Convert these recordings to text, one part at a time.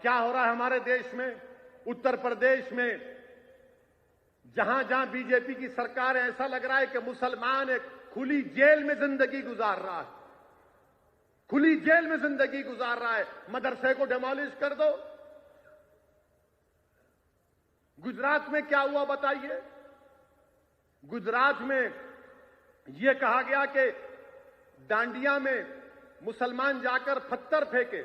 क्या हो रहा है हमारे देश में? उत्तर प्रदेश में जहां जहां बीजेपी की सरकार है, ऐसा लग रहा है कि मुसलमान एक खुली जेल में जिंदगी गुजार रहा है, खुली जेल में जिंदगी गुजार रहा है। मदरसे को डिमोलिश कर दो। गुजरात में क्या हुआ बताइए? गुजरात में यह कहा गया कि डांडिया में मुसलमान जाकर पत्थर फेंके,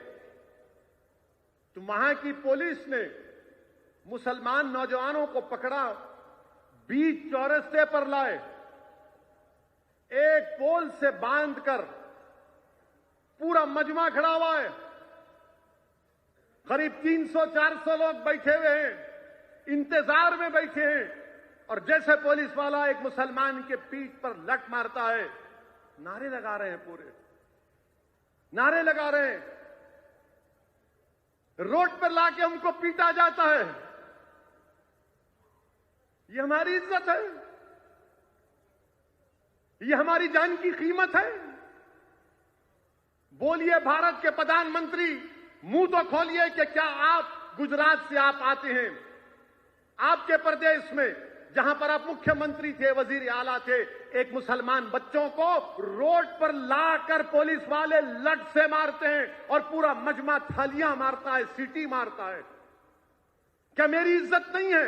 तो वहां की पुलिस ने मुसलमान नौजवानों को पकड़ा, बीच चौरस्ते पर लाए, एक पोल से बांधकर पूरा मजमा खड़ा हुआ है, करीब 300-400 लोग बैठे हुए हैं, इंतजार में बैठे हैं, और जैसे पुलिस वाला एक मुसलमान के पीठ पर लट मारता है, नारे लगा रहे हैं, पूरे नारे लगा रहे हैं, रोड पर लाके हमको पीटा जाता है। ये हमारी इज्जत है? ये हमारी जान की कीमत है? बोलिए भारत के प्रधानमंत्री, मुंह तो खोलिए कि क्या आप गुजरात से आप आते हैं, आपके प्रदेश में जहां पर आप मुख्यमंत्री थे, वजीर आला थे, एक मुसलमान बच्चों को रोड पर लाकर पुलिस वाले लट से मारते हैं और पूरा मजमा थालियां मारता है, सीटी मारता है। क्या मेरी इज्जत नहीं है?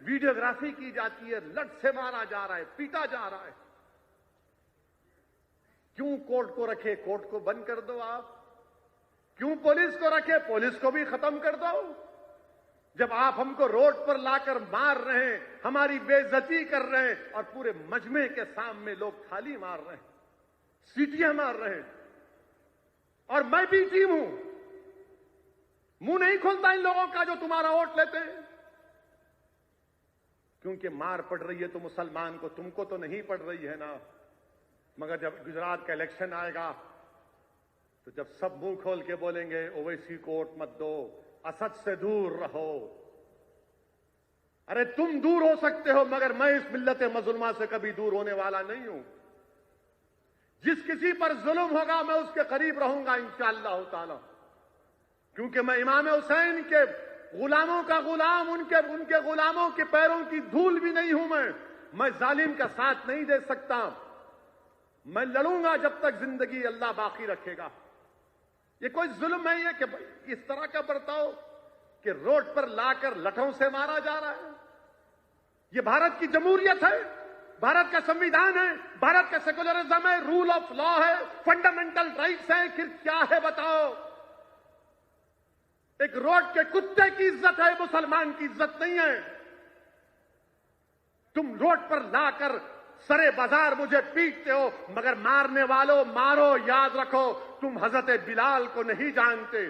वीडियोग्राफी की जाती है, लट से मारा जा रहा है, पीटा जा रहा है। क्यों कोर्ट को रखे? कोर्ट को बंद कर दो आप। क्यों पुलिस को रखे? पुलिस को भी खत्म कर दो। जब आप हमको रोड पर लाकर मार रहे हैं, हमारी बेइज्जती कर रहे हैं, और पूरे मजमे के सामने लोग थाली मार रहे हैं, सीटियां मार रहे हैं, और मैं भी टीम हूं, मुंह नहीं खोलता इन लोगों का जो तुम्हारा वोट लेते हैं। क्योंकि मार पड़ रही है तो मुसलमान को, तुमको तो नहीं पड़ रही है ना। मगर जब गुजरात का इलेक्शन आएगा तो जब सब मुंह खोल के बोलेंगे ओवैसी को वोट मत दो, असद से दूर रहो। अरे तुम दूर हो सकते हो, मगर मैं इस मिल्लत मजलूमा से कभी दूर होने वाला नहीं हूं। जिस किसी पर जुल्म होगा मैं उसके करीब रहूंगा इंशाअल्लाह ताला, क्योंकि मैं इमाम हुसैन के गुलामों का गुलाम, उनके गुलामों के पैरों की धूल भी नहीं हूं। मैं जालिम का साथ नहीं दे सकता। मैं लड़ूंगा जब तक जिंदगी अल्लाह बाकी रखेगा। ये कोई जुल्म नहीं है कि इस तरह का बर्ताव कि रोड पर लाकर लठों से मारा जा रहा है। ये भारत की जमहूरियत है, भारत का संविधान है, भारत का सेकुलरिज्म है, रूल ऑफ लॉ है, फंडामेंटल राइट्स हैं। फिर क्या है बताओ? एक रोड के कुत्ते की इज्जत है, मुसलमान की इज्जत नहीं है। तुम रोड पर लाकर सरे बाजार मुझे पीटते हो, मगर मारने वालों मारो, याद रखो तुम हजरत बिलाल को नहीं जानते।